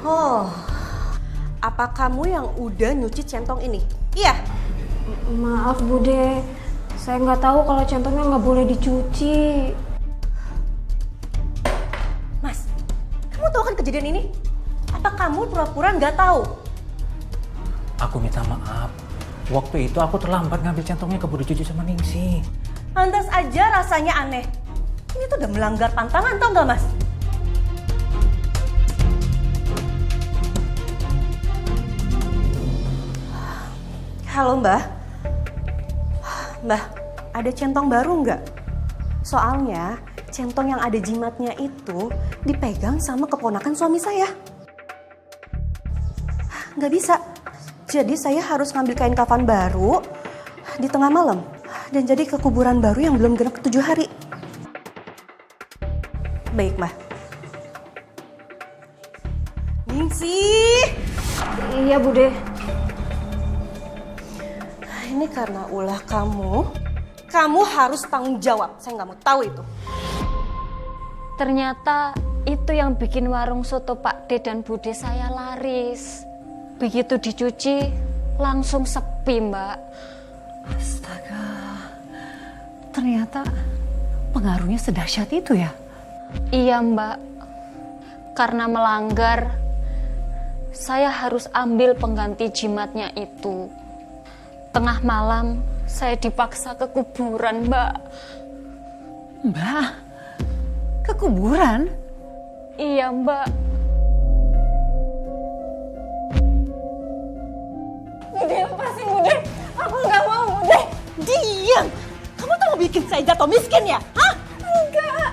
Oh, apa kamu yang udah nyuci centong ini? Iya. Maaf Bude, saya nggak tahu kalau centongnya nggak boleh dicuci. Mas, kamu tahu kan kejadian ini? Apa kamu pura-pura nggak tahu? Aku minta maaf. Waktu itu aku terlambat ngambil centongnya keburu dicuci sama Ningsih. Pantas aja rasanya aneh. Ini tuh udah melanggar pantangan, tau nggak Mas? Halo Mbah. Mbah, ada centong baru nggak? Soalnya centong yang ada jimatnya itu dipegang sama keponakan suami saya. Nggak bisa. Jadi saya harus ngambil kain kafan baru di tengah malam. Dan jadi ke kuburan baru yang belum genap 7 hari. Baik, Mbah. Ningsih! Iya Bude. Ini karena ulah kamu harus tanggung jawab. Saya nggak mau tahu itu. Ternyata itu yang bikin warung soto Pak D dan Bude saya laris. Begitu dicuci, langsung sepi, Mbak. Astaga, ternyata pengaruhnya sedahsyat itu ya? Iya, Mbak. Karena melanggar, saya harus ambil pengganti jimatnya itu. Tengah malam, saya dipaksa ke kuburan, Mbak. Mbak, ke kuburan? Iya, Mbak. Bude, lepasin Bude. Aku nggak mau, Bude. Diam. Kamu tuh mau bikin saya jatuh miskin ya? Hah? Enggak.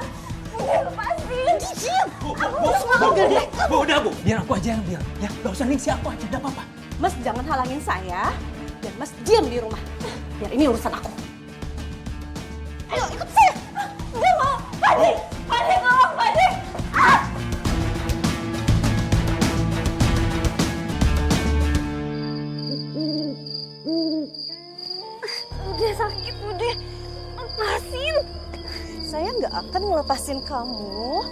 Bude, lepasin. Diam. Aku harus ngambil deh. Bu, udah Bu. Biar aku aja yang ambil. Ya, gak usah Ningsih, aku aja. Gak apa-apa. Mas jangan halangin saya. Dan Mas diam di rumah. Biar ini urusan aku. Ayo ikut saya. Dia mau. Padi. Padi tolong Padi. Udah sakit, udah. Lepasin. Saya nggak akan ngelepasin kamu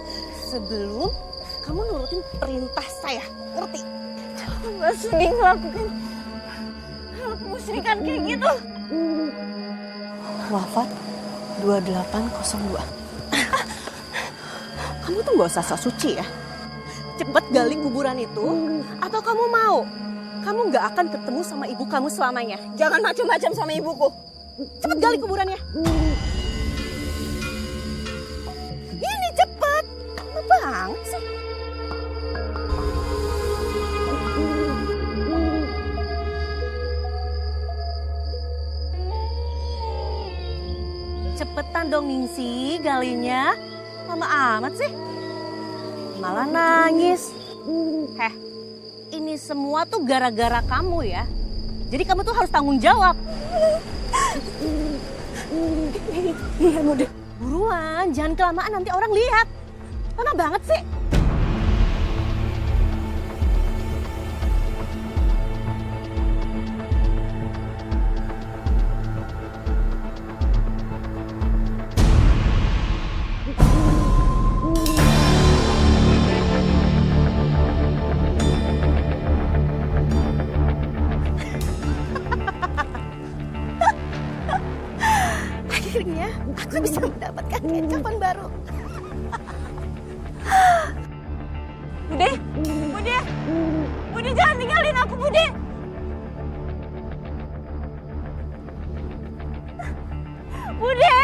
sebelum kamu nurutin perintah saya. Ngerti? Aku nggak sudi ngelakuin hal kemusyrikan kayak gitu. Wafat 2802. Kamu tuh nggak usah sok suci ya. Cepet gali kuburan itu, atau kamu mau? Kamu nggak akan ketemu sama ibu kamu selamanya. Jangan macam-macam sama ibuku. Cepet gali kuburannya. Ini cepet. Apa banget sih? Cepetan dong Ningsih galinya. Lama amat sih. Malah nangis. Heh, ini semua tuh gara-gara kamu ya. Jadi kamu tuh harus tanggung jawab. Iya udah. Buruan, jangan kelamaan nanti orang lihat. Lama banget sih. Akhirnya aku bisa mendapatkan kain kafan baru. Bude, Bude, Bude jangan tinggalin aku Bude. Bude.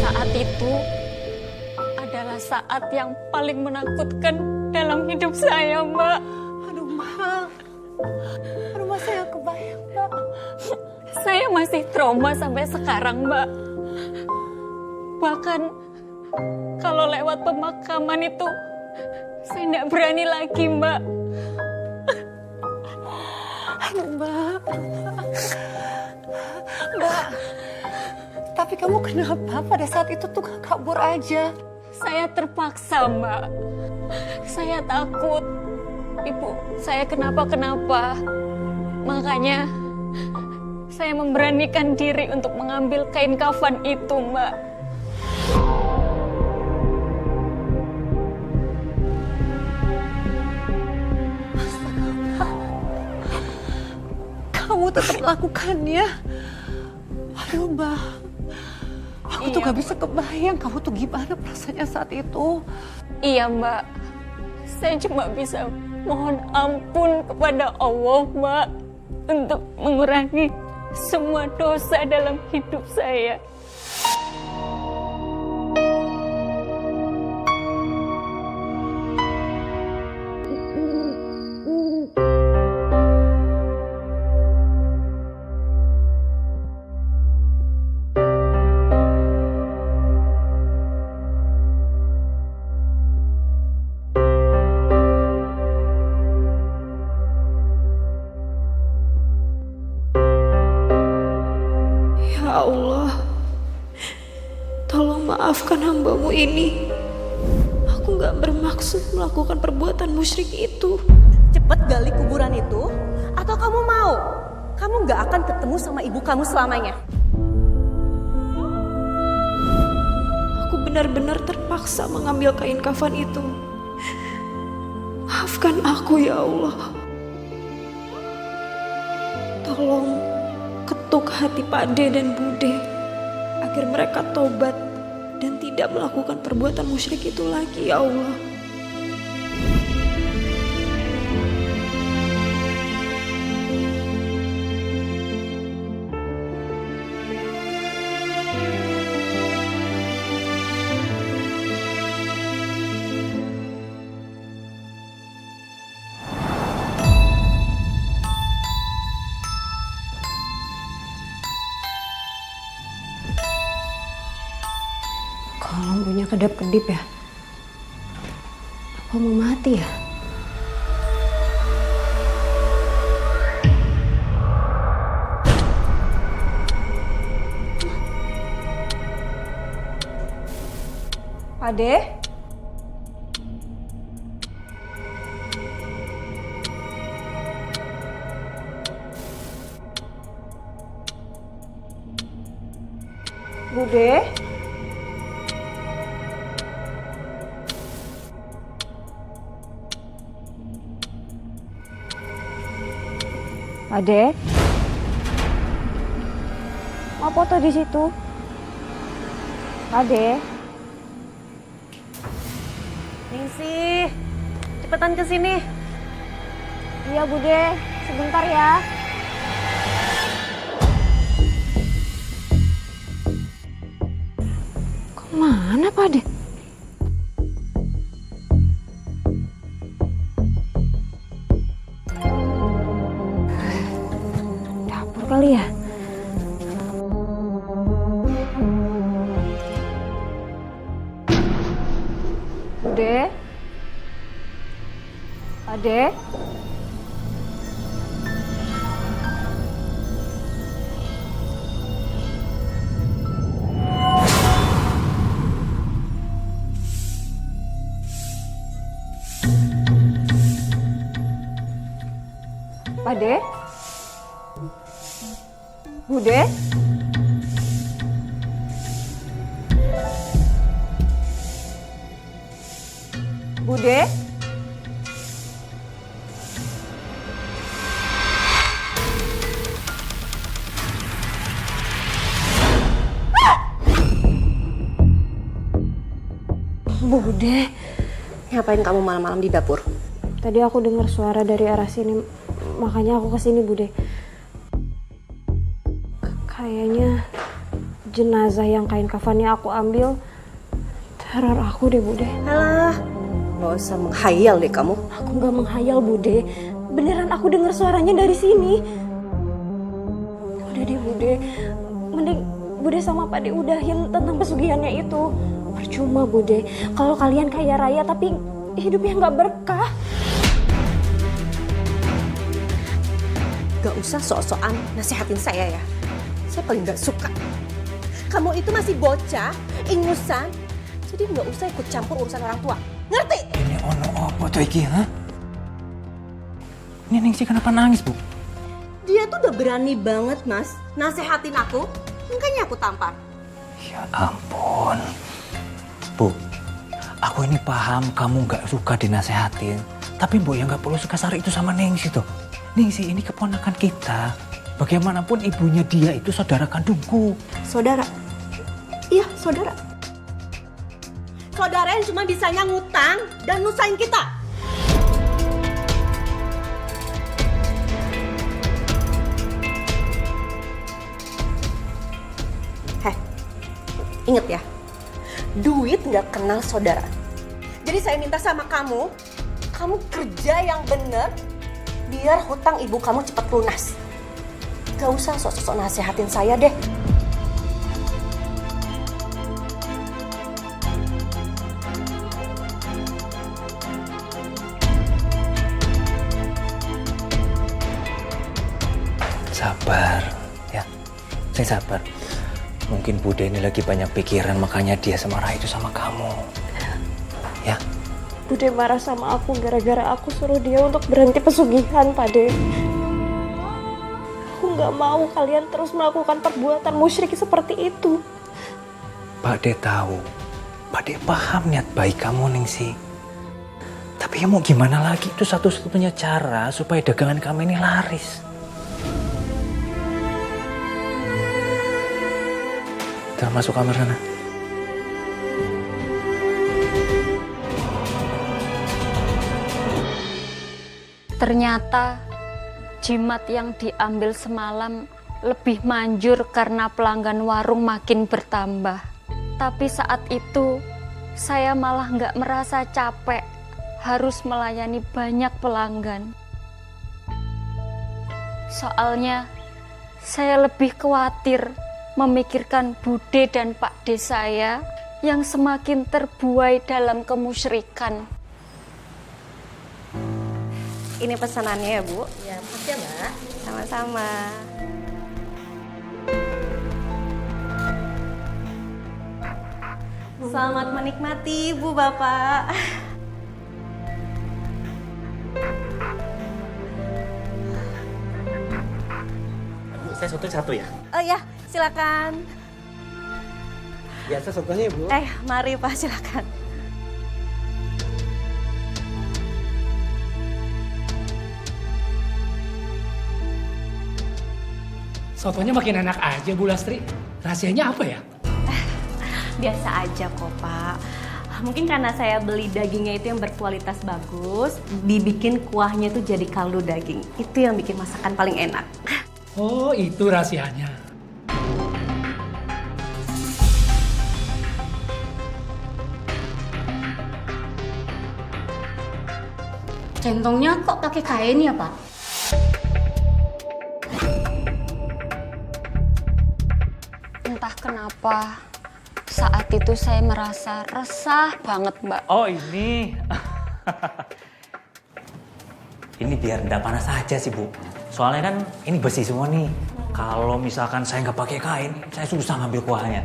Saat itu adalah saat yang paling menakutkan dalam hidup saya, Mbak. Aduh, Ma. Aduh, Ma, saya kebayang, Mbak. Saya masih trauma sampai sekarang, Mbak. Bahkan kalau lewat pemakaman itu, saya tidak berani lagi, Mbak. Aduh, Mbak. Mbak, tapi kamu kenapa pada saat itu tuh gak kabur aja? Saya terpaksa, Mbak. Saya takut ibu saya kenapa-kenapa. Makanya saya memberanikan diri untuk mengambil kain kafan itu, Mbak. tetap melakukannya. Aduh, Mbak. Aku tuh gak bisa kebayang kamu tuh gimana perasaannya saat itu. Iya Mbak, saya cuma bisa mohon ampun kepada Allah Mbak untuk mengurangi semua dosa dalam hidup saya. Ya Allah, tolong maafkan hambamu ini. Aku gak bermaksud melakukan perbuatan musyrik itu. Cepet gali kuburan itu, atau kamu mau? Kamu gak akan ketemu sama ibu kamu selamanya. Aku benar-benar terpaksa mengambil kain kafan itu. Maafkan aku ya Allah. Tolong ketuk hati Pak D dan Bude agar mereka tobat dan tidak melakukan perbuatan musyrik itu lagi ya Allah. Kok lampunya kedap-kedip ya? Apa mau mati ya? Ade? Bude? Ade? Mau foto di situ? Ade? Ningsih, cepetan ke sini. Iya Bude, sebentar ya. Kemana Pak Ade? Dapur kali ya? Bude? Ade? Ade? Bude? Bude? Bude, ngapain kamu malam-malam di dapur? Tadi aku dengar suara dari arah sini, makanya aku kesini Bude. Kayaknya jenazah yang kain kafannya aku ambil teror aku deh Bude. Alah, gak usah menghayal deh kamu. Aku gak menghayal Bude, beneran aku dengar suaranya dari sini. Udah deh Bude, mending Bude sama Pak De udahin tentang pesugihannya itu. Percuma Bude, kalau kalian kaya raya tapi hidupnya gak berkah. Gak usah sok-sokan nasihatin saya ya. Saya paling gak suka. Kamu itu masih bocah, ingusan. Jadi gak usah ikut campur urusan orang tua. Ngerti? Ini ono apa tuh iki, ha? Ini Ningsih kenapa nangis, Bu? Dia tuh udah berani banget, Mas, nasehatin aku. Makanya aku tampar. Ya ampun. Bu, aku ini paham kamu gak suka dinasehatin. Tapi Bu yang gak perlu suka sari itu sama Ningsih tuh. Ningsih ini keponakan kita. Bagaimanapun ibunya dia itu saudara kandungku. Saudara? Iya, saudara. Saudara yang cuma bisanya ngutang dan nusain kita. Ingat ya, duit nggak kenal saudara. Jadi saya minta sama kamu kerja yang bener biar hutang ibu kamu cepat lunas. Gak usah sok-sok nasehatin saya deh. Sabar, ya. Saya sabar. Mungkin Bude ini lagi banyak pikiran, makanya dia semarah itu sama kamu. Ya. Bude marah sama aku gara-gara aku suruh dia untuk berhenti pesugihan, Pak De. Aku nggak mau kalian terus melakukan perbuatan musyrik seperti itu. Pak De tahu, Pak De paham niat baik kamu, Ningsi. Tapi ya mau gimana lagi, itu satu-satunya cara supaya dagangan kami ini laris. Kita masuk kamar sana. Ternyata jimat yang diambil semalam lebih manjur karena pelanggan warung makin bertambah. Tapi saat itu saya malah nggak merasa capek harus melayani banyak pelanggan. Soalnya saya lebih khawatir memikirkan Bude dan Pak De saya yang semakin terbuai dalam kemusyrikan. Ini pesanannya ya, Bu. Ya, makasih ya, Mbak. Sama-sama. Selamat menikmati, Bu, Bapak. Bu, saya soto satu ya? Oh ya, silakan. Biasa sotonya, Bu. Mari Pak, silakan. Sotonya makin enak aja, Bu Lastri. Rahasianya apa ya? Biasa aja kok, Pak. Mungkin karena saya beli dagingnya itu yang berkualitas bagus, dibikin kuahnya itu jadi kaldu daging. Itu yang bikin masakan paling enak. Oh, itu rahasianya. Centongnya kok pakai kain ya, Pak? Entah kenapa saat itu saya merasa resah banget, Mbak. Oh, ini. Ini biar enggak panas aja sih, Bu. Soalnya kan ini besi semua nih. Kalau misalkan saya nggak pakai kain, saya susah ngambil kuahnya.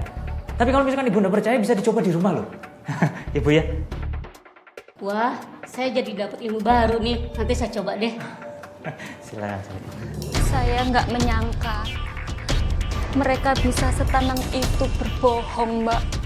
Tapi kalau misalkan Ibu nggak percaya, bisa dicoba di rumah loh. Ya, Bu ya. Wah, saya jadi dapat ilmu baru nih. Nanti saya coba deh. Silakan. Saya nggak menyangka mereka bisa setenang itu berbohong, Mbak.